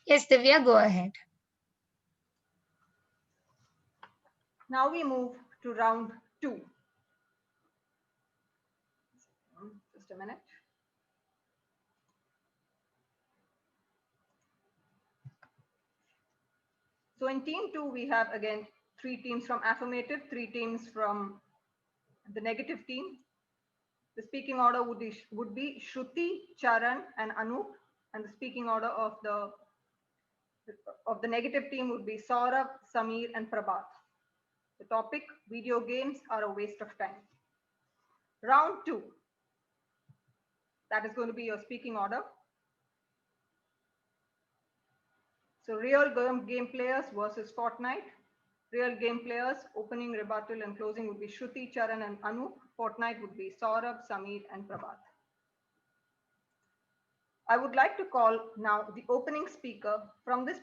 Yes, Divya, go ahead. Now we move to round 2. Just a minute. So in team 2, we have again 3 teams from affirmative, 3 teams from the negative team. The speaking order would be Shruti, Charan, and Anup, and the speaking order of the negative team would be Saurabh, Samir, and Prabhat. The topic: video games are a waste of time. Round 2. That is going to be your speaking order. So real game players versus Fortnite. Real game players, opening, rebuttal, and closing would be Shruti, Charan, and Anup. Fortnite would be Saurabh, Samir, and Prabhat. I would like to call now the opening speaker from this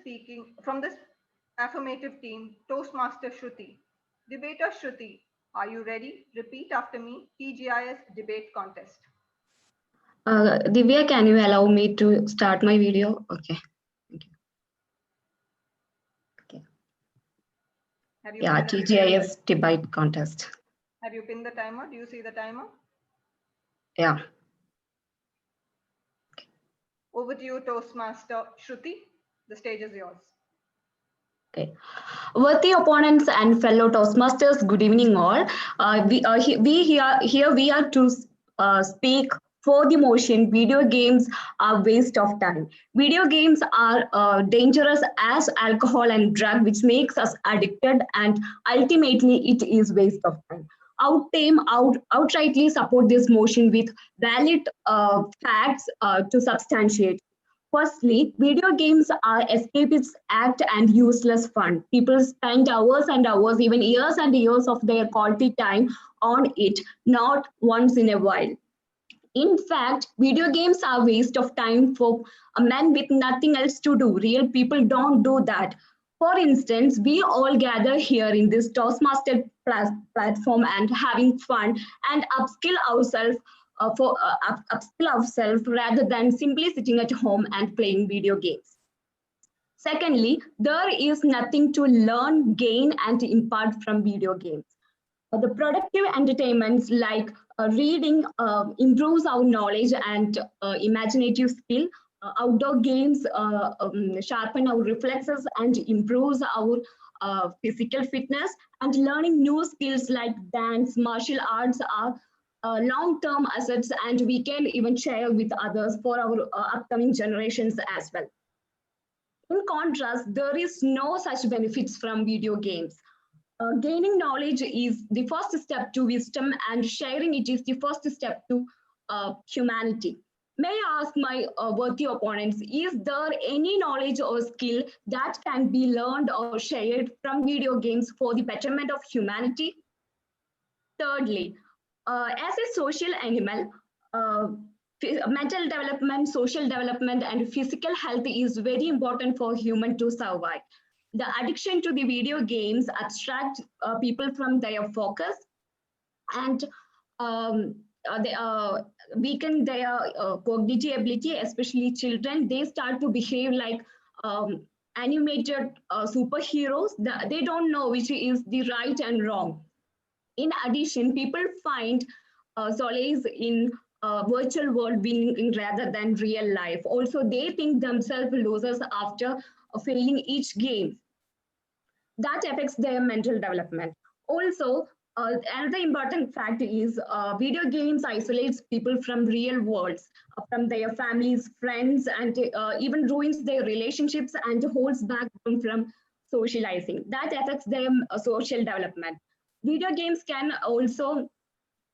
affirmative team, Toastmaster Shruti. Debater Shruti, are you ready? Repeat after me. TGIS debate contest. Divya, can you allow me to start my video? Okay. Thank you. Okay. Yeah, TGIS debate contest. Have you pinned the timer? Do you see the timer? Yeah. Okay. Over to you, Toastmaster Shruti. The stage is yours. Okay. Worthy opponents and fellow Toastmasters, good evening all. We are to speak for the motion. Video games are waste of time. Video games are dangerous as alcohol and drug, which makes us addicted, and ultimately it is waste of time. Outrightly support this motion with valid facts to substantiate. Firstly, video games are escapist act and useless fun. People spend hours and hours, even years and years of their quality time on it, not once in a while. In fact, video games are a waste of time for a man with nothing else to do. Real people don't do that. For instance, we all gather here in this Toastmaster platform and having fun and upskill ourselves rather than simply sitting at home and playing video games. Secondly, there is nothing to learn, gain, and impart from video games. The productive entertainments like reading improves our knowledge and imaginative skill. Outdoor games sharpen our reflexes and improves our physical fitness. And learning new skills like dance, martial arts are long-term assets, and we can even share with others for our upcoming generations as well. In contrast, there is no such benefits from video games. Gaining knowledge is the first step to wisdom, and sharing it is the first step to humanity. May I ask my worthy opponents, is there any knowledge or skill that can be learned or shared from video games for the betterment of humanity? Thirdly, as a social animal, mental development, social development, and physical health is very important for human to survive. The addiction to the video games abstracts people from their focus and they weaken their cognitive ability, especially children. They start to behave like animated superheroes. They don't know which is the right and wrong. In addition, people find solace in virtual world winning rather than real life. Also, they think themselves losers after failing each game. That affects their mental development. Also, another important fact is video games isolates people from real worlds, from their families, friends, and even ruins their relationships and holds back them from socializing. That affects their social development. Video games can also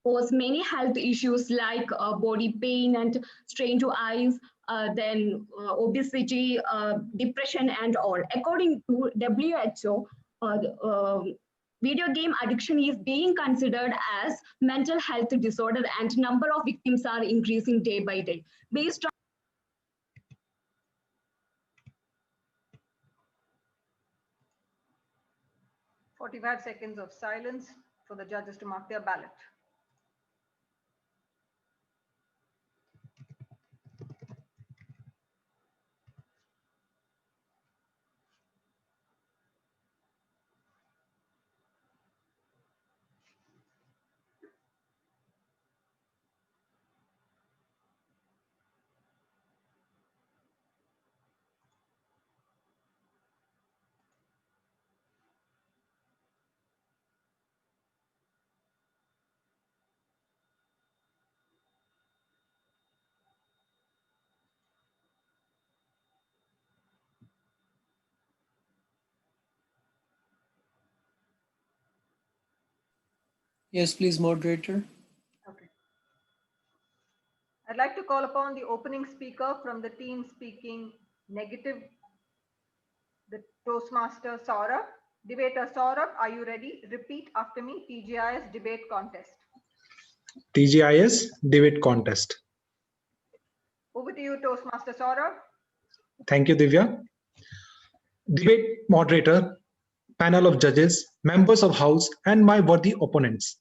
cause many health issues like body pain and strain to eyes, obesity, depression, and all. According to WHO, video game addiction is being considered as mental health disorder, and number of victims are increasing day by day. Based on 45 seconds of silence for the judges to mark their ballot. Yes, please, moderator. Okay. I'd like to call upon the opening speaker from the team speaking negative, the Toastmaster Saurabh. Debater Saurabh, are you ready? Repeat after me, TGIS debate contest. TGIS debate contest. Over to you, Toastmaster Saurabh. Thank you, Divya. Debate moderator, panel of judges, members of House, and my worthy opponents.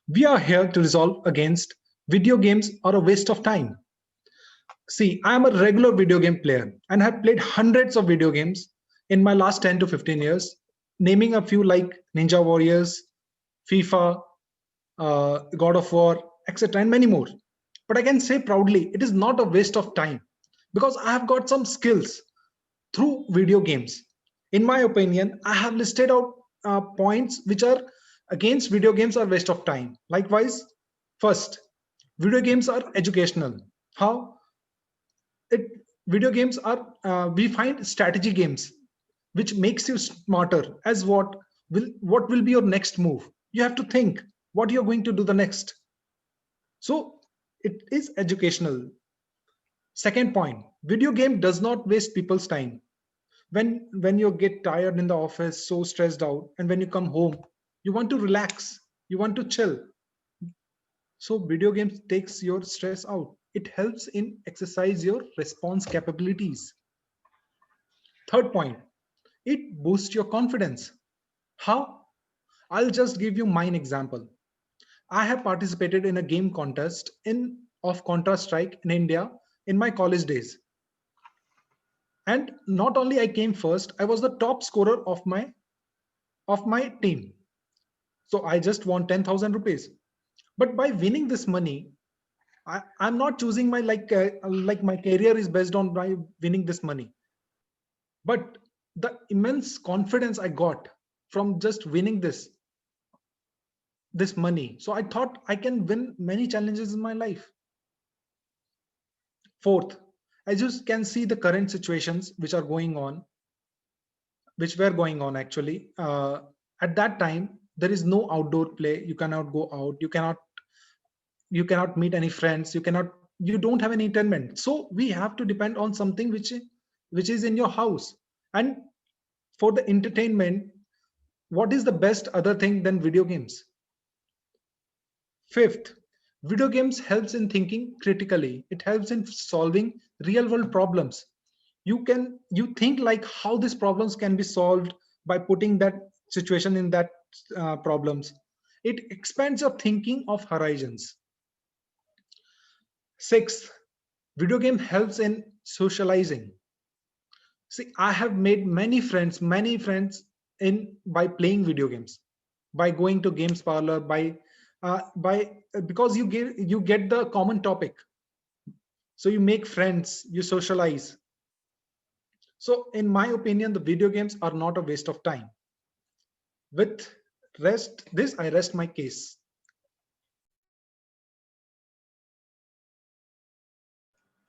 We are here to resolve against video games are a waste of time. See, I am a regular video game player and have played hundreds of video games in my last 10 to 15 years, naming a few like Ninja Warriors, FIFA, God of War, etc., and many more. But I can say proudly, it is not a waste of time because I have got some skills through video games. In my opinion, I have listed out points which are against video games are waste of time. Likewise, first, video games are educational. How? Video games are, we find strategy games, which makes you smarter as what will be your next move. You have to think what you're going to do the next. So it is educational. Second point, video game does not waste people's time. When you get tired in the office, so stressed out, and when you come home, you want to relax, you want to chill. So video games takes your stress out. It helps in exercise your response capabilities. Third point, it boosts your confidence. How? I'll just give you mine example. I have participated in a game contest of Counter-Strike in India in my college days. And not only I came first, I was the top scorer of my team. So I just won 10,000 rupees. But by winning this money, I'm not choosing my like my career is based on by winning this money. But the immense confidence I got from just winning this money. So I thought I can win many challenges in my life. Fourth, as you can see the current situations which are going on, which were going on actually, at that time, there is no outdoor play. You cannot go out. You cannot meet any friends. You don't have any entertainment. So we have to depend on something which is in your house. And for the entertainment, what is the best other thing than video games? Fifth, video games helps in thinking critically. It helps in solving real world problems. You think like how these problems can be solved by putting that situation in that problems. It expands your thinking of horizons. Sixth, video game helps in socializing. See, I have made many friends by playing video games, by going to games parlor, because you get the common topic. So you make friends, you socialize. So in my opinion, the video games are not a waste of time. With I rest my case.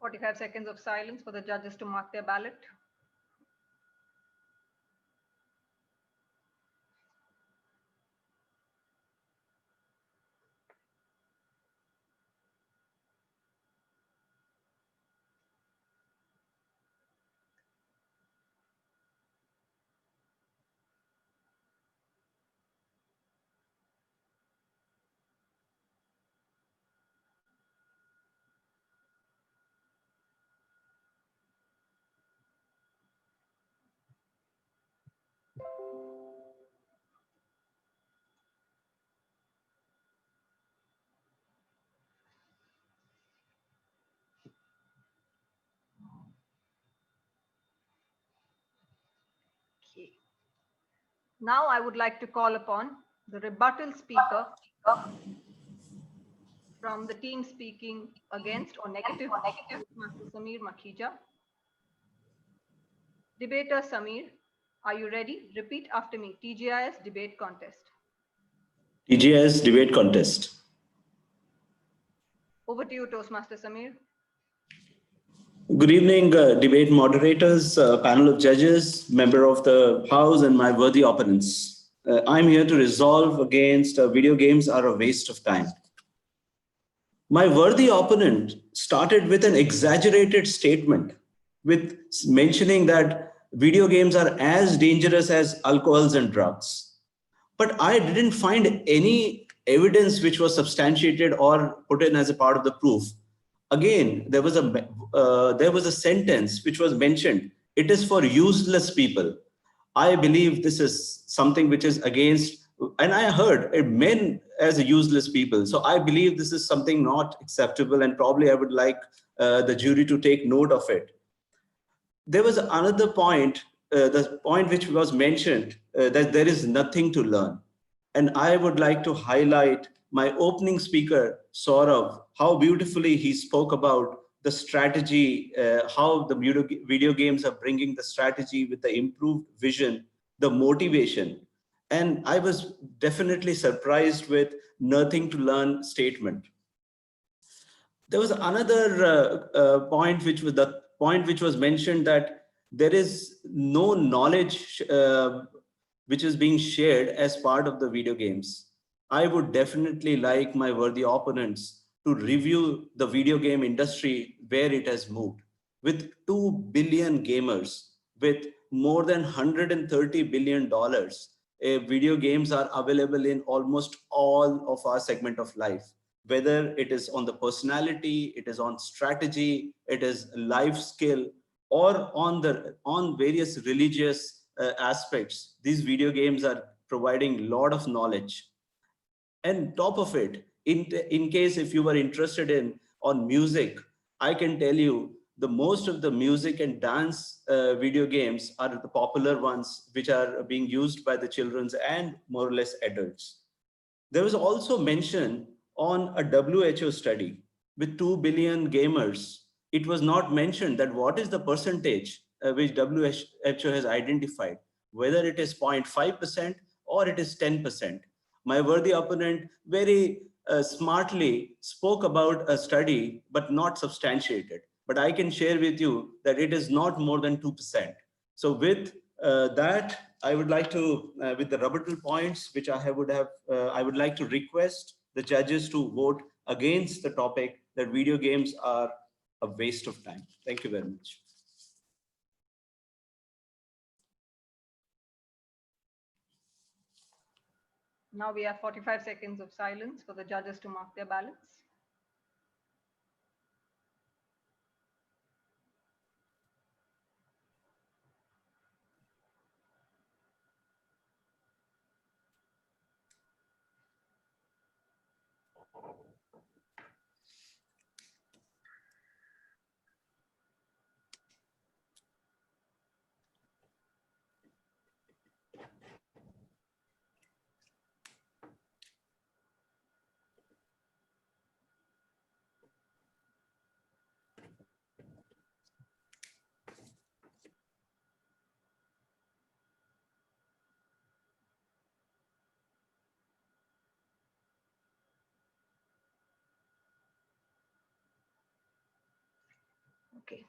"45 seconds of silence for the judges to mark their ballot. Okay. Now I would like to call upon the rebuttal speaker from the team speaking against or negative, Mr. Samir Makhija. Debater Samir, are you ready? Repeat after me. TGIS debate contest. TGIS debate contest. Over to you, Toastmaster Samir. Good evening, debate moderators, panel of judges, member of the House, and my worthy opponents. I'm here to resolve against video games are a waste of time. My worthy opponent started with an exaggerated statement, with mentioning that video games are as dangerous as alcohols and drugs. But I didn't find any evidence which was substantiated or put in as a part of the proof. Again, there was a sentence which was mentioned. It is for useless people. I believe this is something which is against, and I heard men as a useless people. So I believe this is something not acceptable, and probably I would like the jury to take note of it. There was another point, the point which was mentioned, that there is nothing to learn. And I would like to highlight my opening speaker, Saurav, how beautifully he spoke about the strategy, how the video games are bringing the strategy with the improved vision, the motivation. And I was definitely surprised with nothing to learn statement. There was another point, which was the point which was mentioned, that there is no knowledge which is being shared as part of the video games. I would definitely like my worthy opponents to review the video game industry, where it has moved. With 2 billion gamers, with more than $130 billion, video games are available in almost all of our segment of life. Whether it is on the personality, it is on strategy, it is life skill, or on various religious aspects, these video games are providing a lot of knowledge. And top of it, in case if you were interested in on music, I can tell you the most of the music and dance video games are the popular ones which are being used by the children and more or less adults. There was also mention on a WHO study with 2 billion gamers. It was not mentioned that what is the percentage which WHO has identified, whether it is 0.5% or it is 10%. My worthy opponent very smartly spoke about a study, but not substantiated. But I can share with you that it is not more than 2%. So with that, I would like to, with the rebuttal points, which I would like to request the judges to vote against the topic that video games are a waste of time. Thank you very much. Now we have 45 seconds of silence for the judges to mark their ballots. Okay,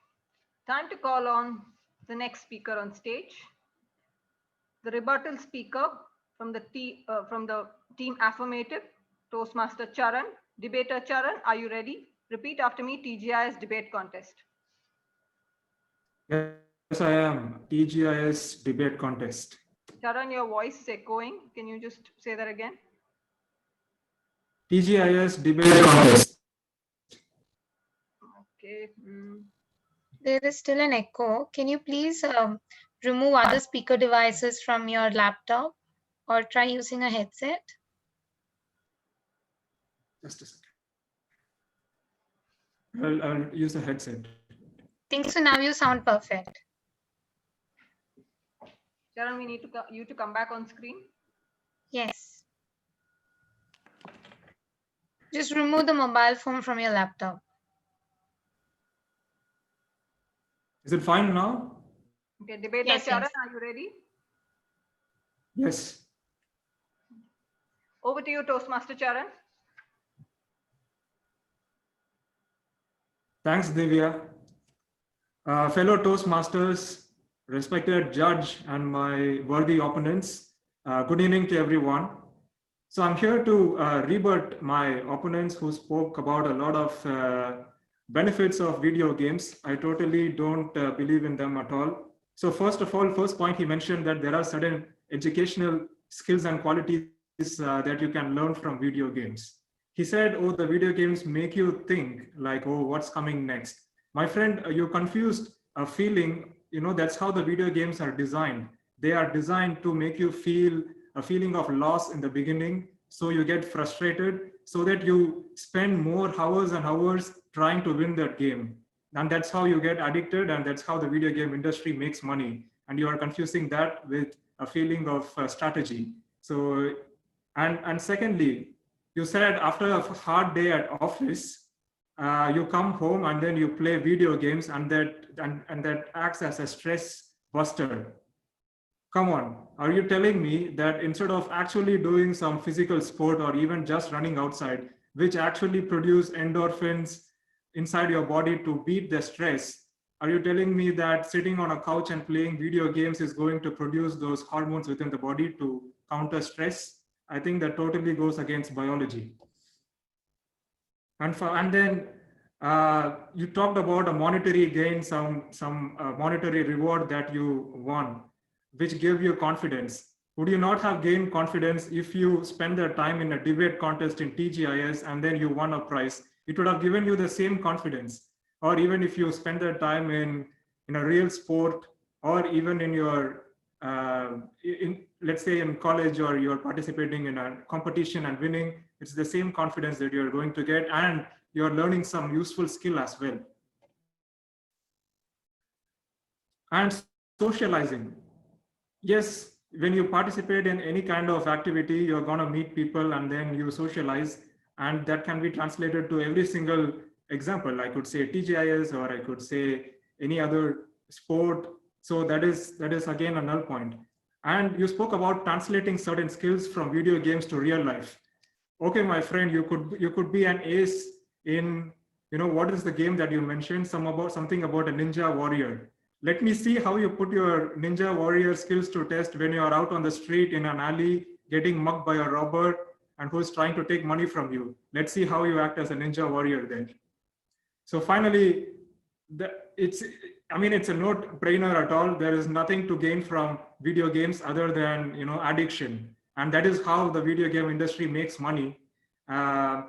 time to call on the next speaker on stage. The rebuttal speaker from the team affirmative, Toastmaster Charan. Debater Charan, are you ready? Repeat after me, TGIS debate contest. Yes, I am. TGIS debate contest. Charan, your voice is echoing. Can you just say that again? TGIS debate contest. Okay. There is still an echo. Can you please remove other speaker devices from your laptop or try using a headset? Just a second. I'll use a headset. Think so. Now you sound perfect. Charan, we need you to come back on screen. Yes. Just remove the mobile phone from your laptop. Is it fine now? Okay, debater Yes, Charan, yes. are you ready? Yes. Over to you, Toastmaster Charan. Thanks, Divya. Fellow Toastmasters, respected judge, and my worthy opponents, Good evening to everyone. So I'm here to rebut my opponents who spoke about a lot of benefits of video games. I totally don't believe in them at all. So first of all, first point, he mentioned that there are certain educational skills and qualities that you can learn from video games. He said, oh, the video games make you think like, oh, what's coming next? My friend, you confused a feeling, that's how the video games are designed. They are designed to make you feel a feeling of loss in the beginning. So you get frustrated so that you spend more hours and hours trying to win that game. And that's how you get addicted. And that's how the video game industry makes money. And you are confusing that with a feeling of strategy. So, and secondly, you said after a hard day at office, you come home and then you play video games and that acts as a stress buster. Come on, are you telling me that instead of actually doing some physical sport or even just running outside, which actually produce endorphins inside your body to beat the stress, are you telling me that sitting on a couch and playing video games is going to produce those hormones within the body to counter stress? I think that totally goes against biology. And then you talked about a monetary gain, some monetary reward that you won, which gave you confidence. Would you not have gained confidence if you spent the time in a debate contest in TGIS and then you won a prize? It would have given you the same confidence. Or even if you spend the time in a real sport, or even in your, let's say in college, or you're participating in a competition and winning, it's the same confidence that you're going to get, and you're learning some useful skill as well. And socializing. Yes, when you participate in any kind of activity, you're going to meet people and then you socialize, and that can be translated to every single example. I could say TGIS, or I could say any other sport. So that is again a null point. And you spoke about translating certain skills from video games to real life. Okay, my friend, you could be an ace in, what is the game that you mentioned? Something about a ninja warrior. Let me see how you put your ninja warrior skills to test when you are out on the street in an alley getting mugged by a robber and who's trying to take money from you. Let's see how you act as a ninja warrior then. So finally, it's a no-brainer at all. There is nothing to gain from video games other than addiction, and that is how the video game industry makes money. And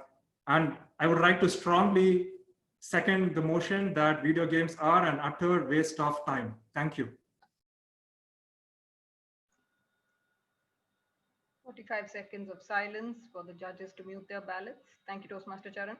I would like to strongly second the motion that video games are an utter waste of time. Thank you. 45 seconds of silence for the judges to mute their ballots. Thank you, Toastmaster Charan.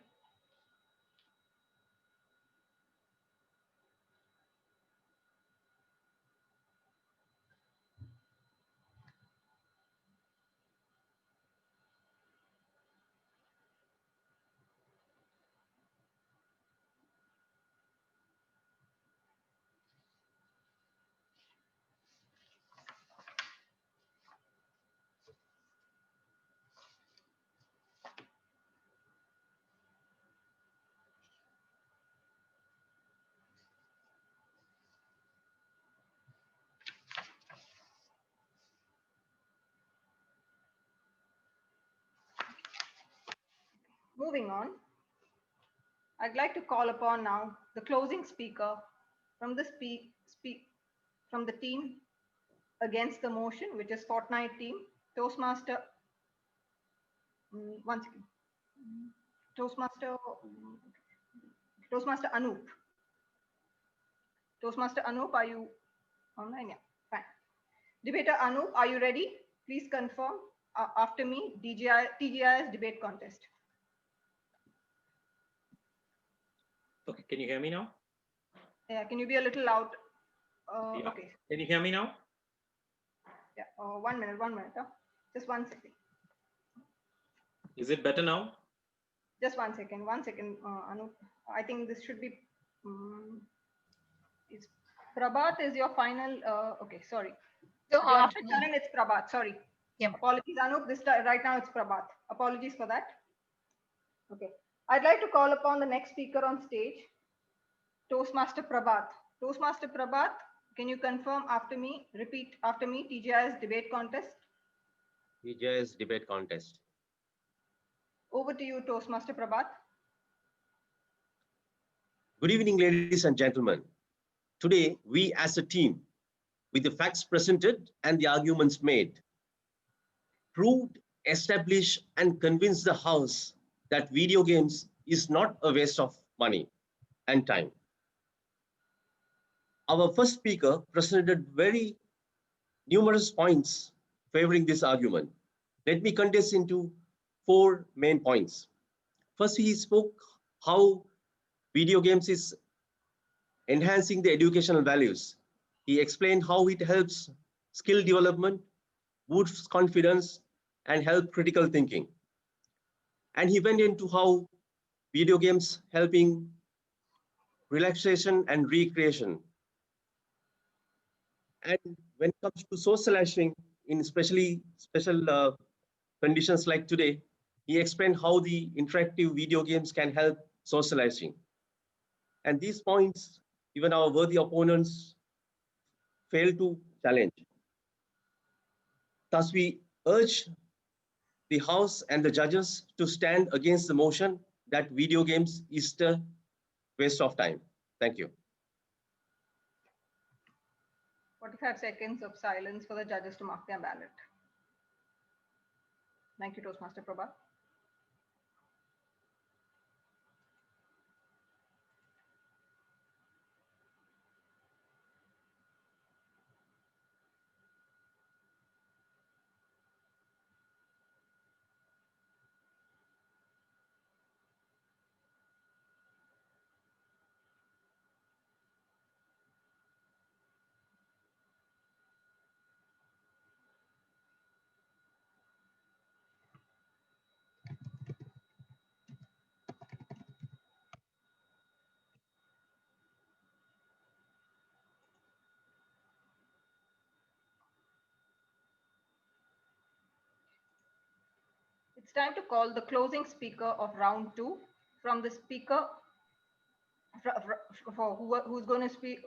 Moving on, I'd like to call upon now the closing speaker from the from the team against the motion, which is Fortnite team, Toastmaster. One second. Toastmaster Anup. Toastmaster Anup, are you online? Yeah, fine. Debater Anup, are you ready? Please confirm after me, TGIS debate contest. Okay, can you hear me now? Yeah, can you be a little loud? Yeah. Okay. Can you hear me now? Yeah, 1 minute, huh? Just 1 second. Is it better now? Just 1 second, Anup. I think this should be, it's Prabhat is your final, okay, sorry. So After Charan, it's Prabhat, sorry. Yeah. Apologies, Anup, right now it's Prabhat. Apologies for that. Okay. I'd like to call upon the next speaker on stage, Toastmaster Prabhat. Toastmaster Prabhat, can you confirm after me, repeat after me, TGIS debate contest? TGIS debate contest. Over to you, Toastmaster Prabhat. Good evening, ladies and gentlemen. Today, we as a team, with the facts presented and the arguments made, proved, established, and convinced the House that video games is not a waste of money and time. Our first speaker presented very numerous points favoring this argument. Let me condense into 4 main points. First, he spoke how video games is enhancing the educational values. He explained how it helps skill development, boosts confidence, and help critical thinking. And he went into how video games helping relaxation and recreation. And when it comes to socializing in special conditions like today, he explained how the interactive video games can help socializing. And these points, even our worthy opponents failed to challenge. Thus, we urge the House and the judges to stand against the motion that video games is a waste of time. Thank you. 45 seconds of silence for the judges to mark their ballot. Thank you, Toastmaster Prabhat. It's time to call the closing speaker of round 2 from the speaker who's going to speak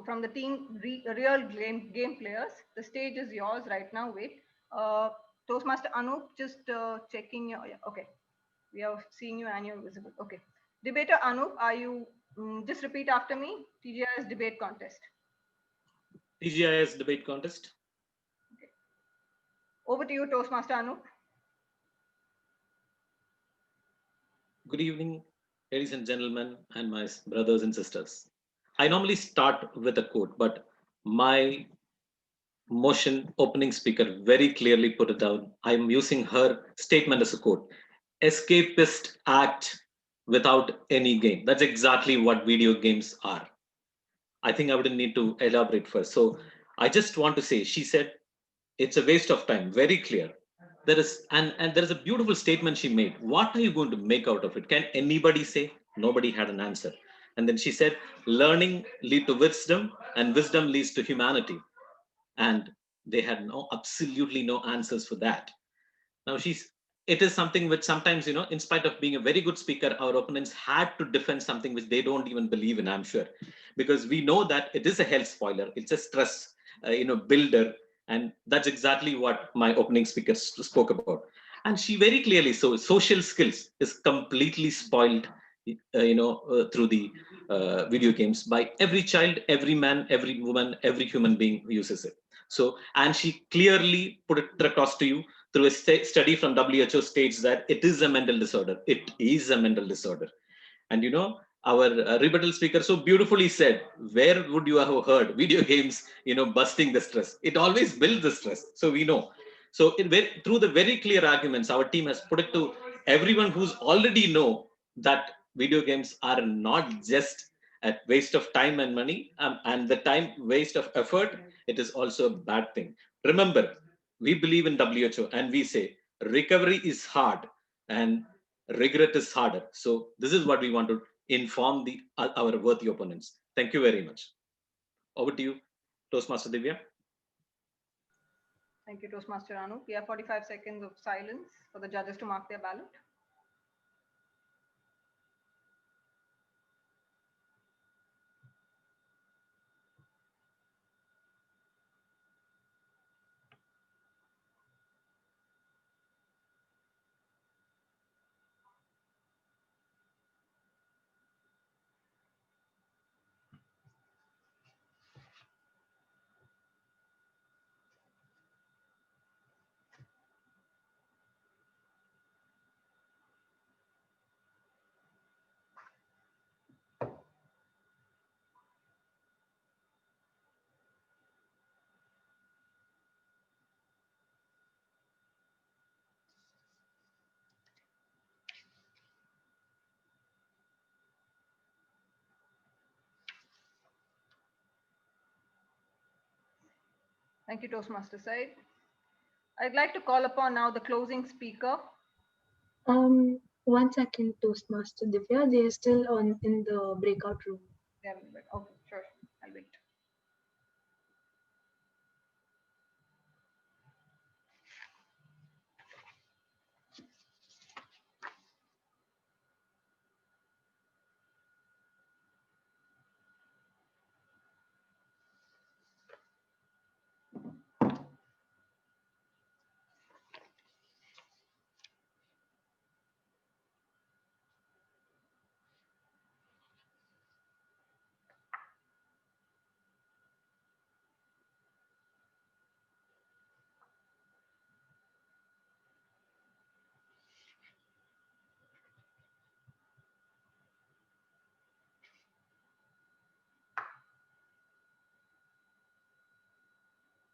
from the team real game players. The stage is yours right now. Wait, Toastmaster Anup, just checking your, yeah, okay. We are seeing you and you're visible. Okay. Debater Anup, are you, just repeat after me, TGIS debate contest. TGIS debate contest. Okay. Over to you, Toastmaster Anup. Good evening, ladies and gentlemen, and my brothers and sisters. I normally start with a quote, but my motion opening speaker very clearly put it down. I'm using her statement as a quote. Escapist act without any gain. That's exactly what video games are. I think I wouldn't need to elaborate first. So I just want to say, she said, it's a waste of time, very clear. There is, and there is a beautiful statement she made. What are you going to make out of it? Can anybody say? Nobody had an answer. And then she said, learning leads to wisdom, and wisdom leads to humanity. And they had absolutely no answers for that. Now it is something which sometimes, in spite of being a very good speaker, our opponents had to defend something which they don't even believe in, I'm sure, because we know that it is a health spoiler, it's a stress, builder, and that's exactly what my opening speaker spoke about. And she very clearly, so social skills is completely spoiled, through the video games by every child, every man, every woman, every human being who uses it. So, and she clearly put it across to you through a study from WHO states that it is a mental disorder. It is a mental disorder. And our rebuttal speaker so beautifully said, where would you have heard video games, busting the stress? It always builds the stress. So we know. So through the very clear arguments, our team has put it to everyone who's already know that video games are not just a waste of time and money, and the time waste of effort, it is also a bad thing. Remember, we believe in WHO and we say recovery is hard and regret is harder. So this is what we want to inform our worthy opponents. Thank you very much. Over to you, Toastmaster Divya. Thank you, Toastmaster Anu. We have 45 seconds of silence for the judges to mark their ballot. Thank you, Toastmaster Said. I'd like to call upon now the closing speaker. 1 second, Toastmaster Divya. They are still in the breakout room. Yeah, okay.